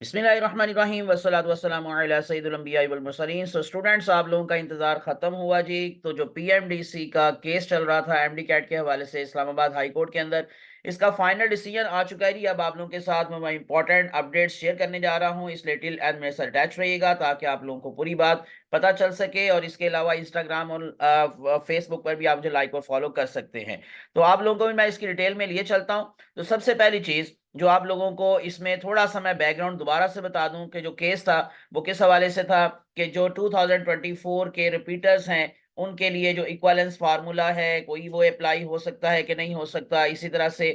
बिस्मिल्लाहिर्रहमानिर्रहीम वस्सलातु वस्सलामु अला सय्यिदिल अंबिया'i वल मुरसलीन। सो स्टूडेंट्स, आप लोगों का इंतजार खत्म हुआ जी। तो जो पीएमडीसी का केस चल रहा था एमडी कैट के हवाले से इस्लामाबाद हाई कोर्ट के अंदर, इसका फाइनल डिसीजन आ चुका है जी। अब आप लोगों के साथ मैं इंपॉर्टेंट अपडेट्स शेयर करने जा रहा हूं, इसलिए टिल एंड मेरे साथ अटैच रहिएगा ताकि आप लोगों को पूरी बात पता चल सके। और इसके अलावा इंस्टाग्राम और फेसबुक पर भी आप मुझे लाइक और फॉलो कर सकते हैं। तो आप लोगों को भी मैं इसकी डिटेल में लिए चलता हूं। तो सबसे पहली चीज जो आप लोगों को इसमें थोड़ा सा मैं बैकग्राउंड दोबारा से बता दूं कि जो केस था वो किस हवाले से था कि जो 2024 के रिपीटर्स हैं उनके लिए जो इक्वलेंस फार्मूला है कोई वो अप्लाई हो सकता है कि नहीं हो सकता। इसी तरह से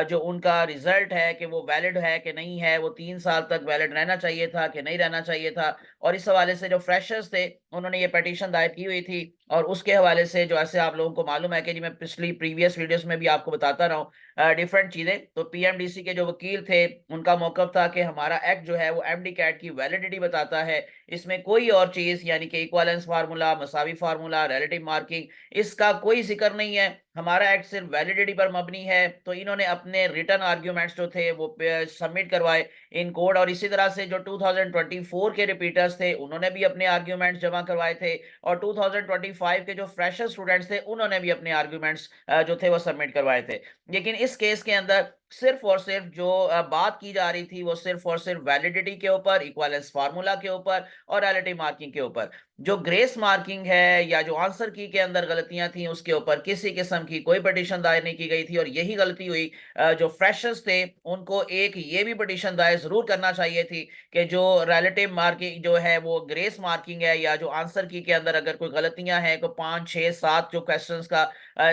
जो उनका रिजल्ट है कि वो वैलिड है कि नहीं है, वो 3 साल तक वैलिड रहना चाहिए था कि नहीं रहना चाहिए था। और इस हवाले से जो फ्रेशर्स थे उन्होंने ये पिटीशन दायर की हुई थी। और उसके हवाले से जो ऐसे आप लोगों को मालूम है कि जी मैं पिछली प्रीवियस वीडियोस में भी आपको बताता रहा हूँ डिफरेंट चीजें। तो पीएमडीसी के जो वकील थे उनका मौकफ था कि हमारा एक्ट जो है वो एमडी कैट की वैलिडिटी बताता है, इसमें कोई और चीज यानी कि equivalence formula, मसावी formula, relative marking, इसका कोई जिक्र नहीं है। हमारा एक्ट सिर्फ वैलिडिटी पर मबनी है। तो इन्होंने अपने रिटर्न आर्ग्यूमेंट्स जो थे वो सबमिट करवाए इन कोर्ट। और इसी तरह से जो 2024 के रिपीटर्स थे उन्होंने भी अपने आर्ग्यूमेंट्स जमा करवाए थे। और 2025 के जो फ्रेशर स्टूडेंट्स थे उन्होंने भी अपने आर्ग्यूमेंट्स जो थे वो सबमिट करवाए थे। लेकिन इस केस के अंदर सिर्फ और सिर्फ जो बात की जा रही थी वो सिर्फ और सिर्फ वैलिडिटी के ऊपर, इक्वालेंस फार्मूला के ऊपर और रिलेटिव मार्किंग के ऊपर। जो ग्रेस मार्किंग है या जो आंसर की के अंदर गलतियां थी उसके ऊपर किसी किस्म की कोई पिटीशन दायर नहीं की गई थी। और यही गलती हुई, जो फ्रेशर्स थे उनको एक ये भी पिटीशन दायर जरूर करना चाहिए थी कि जो रिलेटिव मार्किंग जो है वो ग्रेस मार्किंग है या जो आंसर की के अंदर अगर कोई गलतियां हैं, कोई 5 6 7 जो क्वेश्चंस का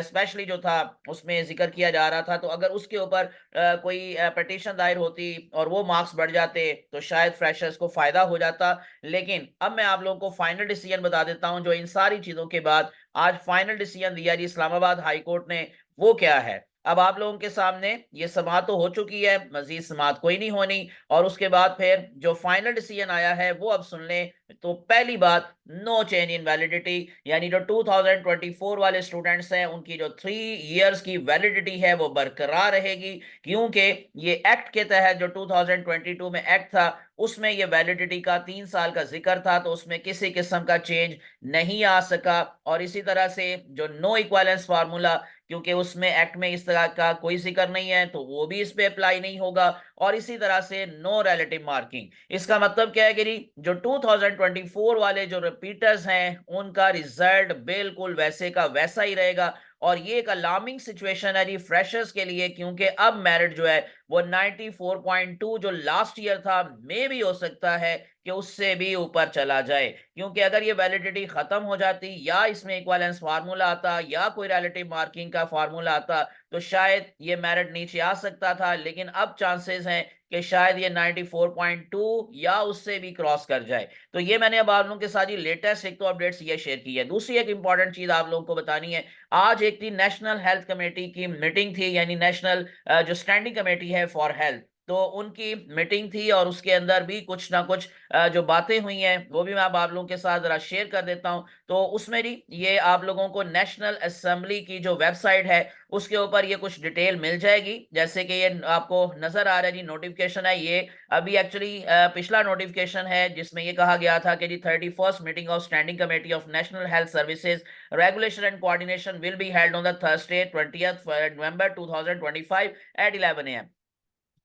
स्पेशली जो था उसमें जिक्र किया जा रहा था, तो अगर उसके ऊपर कोई पिटीशन दायर होती और वो मार्क्स बढ़ जाते तो शायद फ्रेशर्स को फायदा हो जाता। लेकिन अब मैं आप लोगों को फाइनल डिसीजन बता देता हूं जो इन सारी चीजों के बाद आज फाइनल डिसीजन दिया जी इस्लामाबाद हाई कोर्ट ने, वो क्या है। अब आप लोगों के सामने ये समाअत तो हो चुकी है, मजीद समाअत कोई नहीं होनी। और उसके बाद फिर जो फाइनल डिसीजन आया है वो अब सुन लें। तो पहली बात, नो चेंज इन वैलिडिटी, यानी जो 2024 वाले स्टूडेंट्स हैं उनकी जो 3 इयर्स की वैलिडिटी है वो बरकरार रहेगी। क्योंकि ये एक्ट के तहत जो 2022 में एक्ट था उसमें ये वैलिडिटी का 3 साल का जिक्र था, तो उसमें किसी किस्म का चेंज नहीं आ सका। और इसी तरह से जो नो इक्वालेंस फार्मूला, क्योंकि उसमें एक्ट में इस तरह का कोई जिक्र नहीं है तो वो भी इस पे अप्लाई नहीं होगा। और इसी तरह से नो रिलेटिव मार्किंग। इसका मतलब क्या है कि जो 2024 वाले जो रिपीटर्स हैं उनका रिजल्ट बिल्कुल वैसे का वैसा ही रहेगा। और ये एक अलार्मिंग सिचुएशन है जी फ्रेशर्स के लिए, क्योंकि अब मेरिट जो है वो 94.2 जो लास्ट ईयर था मे भी हो सकता है कि उससे भी ऊपर चला जाए। क्योंकि अगर ये वैलिडिटी खत्म हो जाती या इसमें इक्वालेंस फार्मूला आता या कोई रिलेटिव मार्किंग का फार्मूला आता तो शायद ये मेरिट नीचे आ सकता था। लेकिन अब चांसेस हैं कि शायद ये 94.2 या उससे भी क्रॉस कर जाए। तो ये मैंने अब आप लोगों के साथ ही लेटेस्ट एक तो अपडेट्स ये शेयर की है। दूसरी एक इंपॉर्टेंट चीज आप लोगों को बतानी है, आज एक थी नेशनल हेल्थ कमेटी की मीटिंग थी, यानी नेशनल जो स्टैंडिंग कमेटी है फॉर हेल्थ, तो उनकी मीटिंग थी। और उसके अंदर भी कुछ ना कुछ जो बातें हुई हैं वो भी मैं अब आप लोगों के साथ जरा शेयर कर देता हूं। तो उसमें भी ये आप लोगों को नेशनल असेंबली की जो वेबसाइट है उसके ऊपर ये कुछ डिटेल मिल जाएगी। जैसे कि ये आपको नजर आ रहा है जी, नोटिफिकेशन है ये। अभी एक्चुअली पिछला नोटिफिकेशन है जिसमें ये कहा गया था कि जी 31st meeting of standing committee of national health services regulation and coordination will be held on the Thursday 20th November 2025 at 11 AM।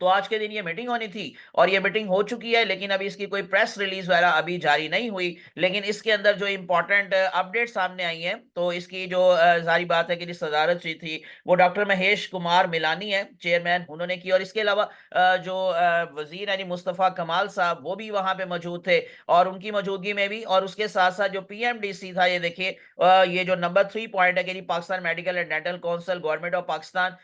तो आज के दिन ये मीटिंग होनी थी और ये मीटिंग हो चुकी है, लेकिन अभी इसकी कोई प्रेस रिलीज वगैरह अभी जारी नहीं हुई। लेकिन इसके अंदर जो इंपॉर्टेंट अपडेट सामने आई है, तो इसकी जो जारी बात है कि जिस सदारत हुई थी वो डॉक्टर महेश कुमार मिलानी है, चेयरमैन उन्होंने की। और इसके अलावा जो वजीर यानी मुस्तफ़ा कमाल साहब वो भी वहां पे मौजूद थे। और उनकी मौजूदगी में भी, और उसके साथ साथ जो पीएमडीसी था, ये देखिए ये जो नंबर 3 पॉइंट है कि Pakistan medical and dental council government of Pakistan,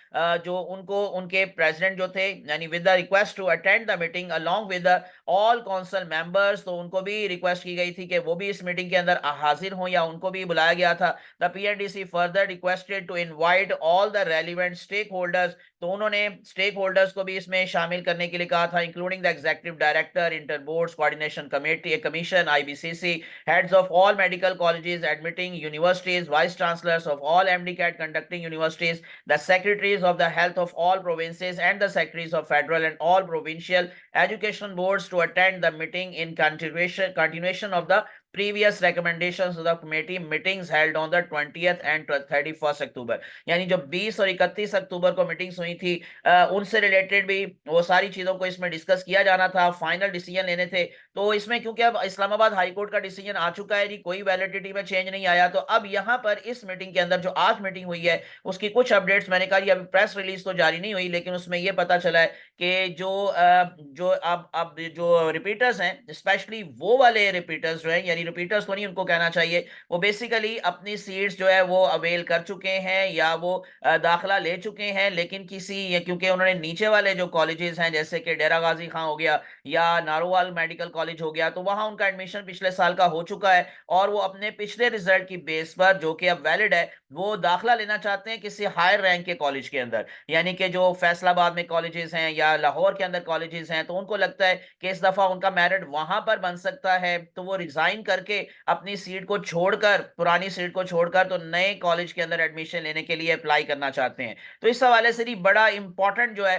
जो उनको उनके प्रेसिडेंट जो थे यानी with the request to attend the meeting along with the all council members, तो उनको भी रिक्वेस्ट की गई थी कि वो भी इस मीटिंग के अंदर हाजिर हों या उनको भी बुलाया गया था। The PNDC further requested to invite all the relevant stake holders, तो उन्होंने स्टेक होल्डर्स को भी इसमें शामिल करने के लिए कहा था, including the executive director, inter boards coordination committee commission IBCC, heads of all medical colleges admitting universities, vice chancellors of all MDCAT conducting universities, the secretaries of the health of all provinces and the secretaries of federal and all provincial education boards to to attend the meeting in continuation of the previous recommendations of the committee meetings held on the 20th and 31st अक्टूबर। यानी जो 20 और 31 अक्टूबर को meetings हुई थी, उनसे related भी वो सारी चीजों को इसमें डिस्कस किया जाना था, फाइनल डिसीजन लेने थे। तो इसमें क्योंकि अब इस्लामाबाद हाई कोर्ट का डिसीजन आ चुका है जी, कोई वैलिडिटी में चेंज नहीं आया, तो अब यहाँ पर इस मीटिंग के अंदर जो आज मीटिंग हुई है उसकी कुछ अपडेट्स मैंने कहा, अभी प्रेस रिलीज तो जारी नहीं हुई, लेकिन उसमें यह पता चला है कि जो अब जो रिपीटर्स हैं, स्पेशली वो वाले रिपीटर्स जो हैं, यानी रिपीटर्स तो नहीं उनको कहना चाहिए, वो बेसिकली अपनी सीट्स जो है वो अवेल कर चुके हैं या वो दाखिला ले चुके हैं, लेकिन क्योंकि उन्होंने नीचे वाले जो कॉलेजेस हैं जैसे कि डेरा गाजी खां हो गया या नारोवाल मेडिकल कॉलेज हो गया, तो वहां उनका एडमिशन पिछले साल का हो चुका है और वो अपने पिछले रिजल्ट की बेस पर, जो कि अब वैलिड है, वो दाखिला लेना चाहते हैं किसी हायर रैंक के कॉलेज के अंदर, यानी कि जो फैसलाबाद में कॉलेजेस हैं या लाहौर के अंदर कॉलेजेस हैं, तो उनको लगता है कि इस दफा उनका मेरिट वहां पर बन सकता है, तो वो रिजाइन करके अपनी सीट को छोड़कर, पुरानी सीट को छोड़कर, तो नए कॉलेज के अंदर एडमिशन लेने के लिए अप्लाई करना चाहते हैं। तो इस हवाले से भी बड़ा इंपॉर्टेंट जो है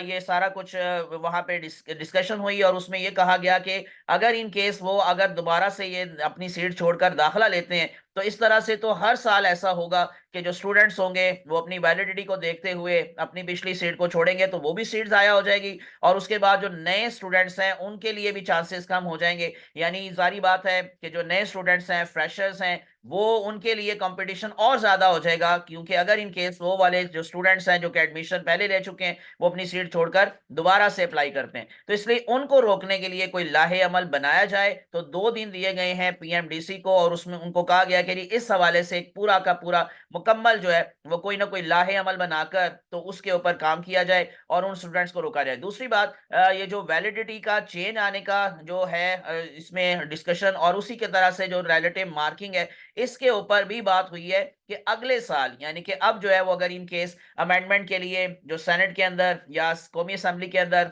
ये सारा कुछ वहां पे डिस्कशन हुई और उसमें ये कहा गया कि अगर इन केस वो अगर दोबारा से ये अपनी सीट छोड़कर दाखिला लेते हैं, तो इस तरह से तो हर साल ऐसा होगा कि जो स्टूडेंट्स होंगे वो अपनी वैलिडिटी को देखते हुए अपनी पिछली सीट को छोड़ेंगे, तो वो भी सीट जाया हो जाएगी और उसके बाद जो नए स्टूडेंट्स हैं उनके लिए भी चांसेस कम हो जाएंगे। यानी जारी बात है कि जो नए स्टूडेंट्स हैं, फ्रेशर्स हैं, वो उनके लिए कंपटीशन और ज्यादा हो जाएगा, क्योंकि अगर इन केस वो वाले जो स्टूडेंट्स हैं जो कि एडमिशन पहले ले चुके हैं वो अपनी सीट छोड़कर दोबारा से अप्लाई करते हैं, तो इसलिए उनको रोकने के लिए कोई लाहे अमल बनाया जाए। तो 2 दिन दिए गए हैं पीएमडीसी को और उसमें उनको कहा गया कि इस हवाले से एक पूरा का पूरा मुकम्मल जो है वो कोई ना कोई लाहे अमल बनाकर तो उसके ऊपर काम किया जाए और उन स्टूडेंट्स को रोका जाए। दूसरी बात, ये जो वैलिडिटी का चेंज आने का जो है इसमें डिस्कशन और उसी के तरह से जो रिलेटिव मार्किंग है, इसके ऊपर भी बात हुई है कि अगले साल, यानी कि अब जो है वो अगर इन केस अमेंडमेंट के लिए जो सेनेट के अंदर या कौमी असेंबली के अंदर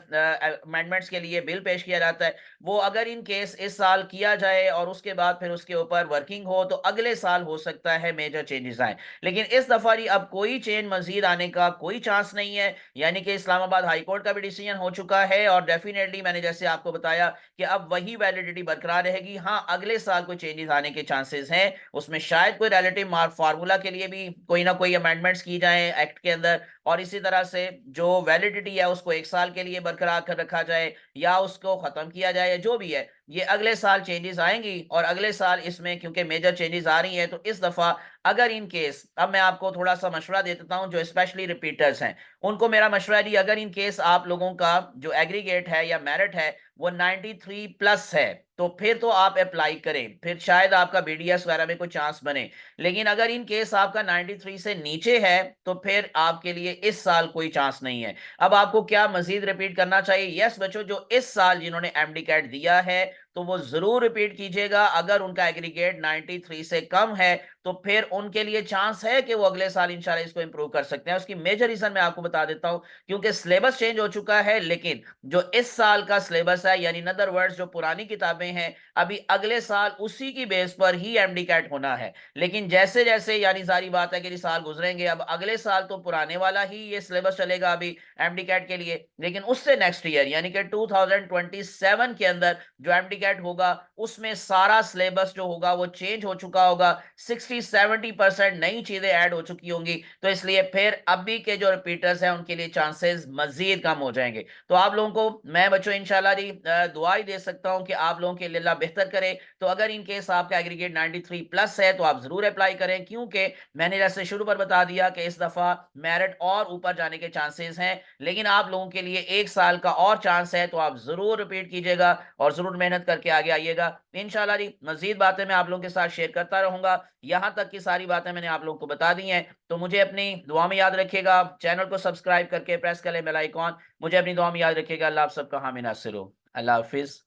अमेंडमेंट्स के लिए बिल पेश किया जाता है, वो अगर इन केस इस साल किया जाए और उसके बाद फिर उसके ऊपर वर्किंग हो, तो अगले साल हो सकता है मेजर चेंजेस आए। लेकिन इस दफा अब कोई चेंज मजीद आने का कोई चांस नहीं है, यानी कि इस्लामाबाद हाई कोर्ट का भी डिसीजन हो चुका है और डेफिनेटली मैंने जैसे आपको बताया कि अब वही वैलिडिटी बरकरार रहेगी। हाँ, अगले साल कोई चेंजेस आने के चांसेस हैं, उसमें शायद कोई रिलेटिव मार्क फार्मूला के लिए भी कोई ना कोई अमेंडमेंट्स की जाए एक्ट के अंदर, और इसी तरह से जो वैलिडिटी है उसको 1 साल के लिए बरकरार कर रखा जाए या उसको खत्म किया जाए, या जो भी है, ये अगले साल चेंजेस आएंगी और अगले साल इसमें क्योंकि मेजर चेंजेस आ रही हैं, तो इस दफा अगर इन केस, अब मैं आपको थोड़ा सा मशवरा दे देता हूं जो स्पेशली रिपीटर्स हैं उनको मेरा मशवरा है, अगर इन केस आप लोगों का जो एग्रीगेट है या मेरिट है वो 93 प्लस है, तो फिर तो आप अप्लाई करें, फिर शायद आपका बीडीएस वगैरह में कोई चांस बने। लेकिन अगर इन केस आपका 93 से नीचे है तो फिर आपके लिए इस साल कोई चांस नहीं है। अब आपको क्या मजीद रिपीट करना चाहिए? यस बच्चों, जो इस साल जिन्होंने एमडी कैट दिया है तो वो जरूर रिपीट कीजिएगा। अगर उनका एग्रीगेट 93 से कम है तो फिर उनके लिए चांस है कि वो अगले साल इंशाल्लाह इसको इंप्रूव कर सकते हैं। उसकी मेजर रीजन मैं आपको बता देता हूं, क्योंकि सिलेबस चेंज हो चुका है, लेकिन जो इस साल का सिलेबस है, यानी इन अदर वर्ड्स जो पुरानी किताबें हैं, अभी अगले साल उसी की बेस पर ही एमडी कैट होना है। लेकिन जैसे जैसे, यानी सारी बात है कि साल गुजरेंगे, अब अगले साल तो पुराने वाला ही ये सिलेबस चलेगा अभी एमडी कैट के लिए, लेकिन उससे नेक्स्ट ईयर यानी कि 2027 के अंदर जो एमडी कैट होगा उसमें सारा सिलेबस जो होगा वो चेंज हो चुका होगा, 60-70% नई चीजें ऐड हो चुकी होंगी, तो इसलिए फिर अभी के जो रिपीटर्स हैं उनके लिए चांसेस मजीद कम हो जाएंगे। तो आप लोगों को मैं बच्चों इंशाल्लाह जी दुआ ही दे सकता हूं कि आप लोगों के लिए अल्लाह बेहतर करे। तो अगर इन केस आपका एग्रीगेट 93 प्लस है तो आप जरूर अप्लाई करें, क्योंकि मैंने जैसे शुरू पर बता दिया कि इस दफा मेरिट और ऊपर जाने के चांसेस हैं, लेकिन आप लोगों के लिए 1 साल का और चांस है, तो आप जरूर रिपीट कीजिएगा और जरूर मेहनत करके आगे आइएगा। इंशाल्लाह जी मजीद बातें मैं आप लोगों के साथ शेयर करता रहूंगा। यहां तक की सारी बातें मैंने आप लोगों को बता दी हैं, तो मुझे अपनी दुआ में याद रखिएगा। चैनल को सब्सक्राइब करके प्रेस कर लें बेल आइकॉन। मुझे अपनी दुआ में याद रखिएगा। अल्लाह आप सबका हामी नासिर हो। अल्लाह हाफिज।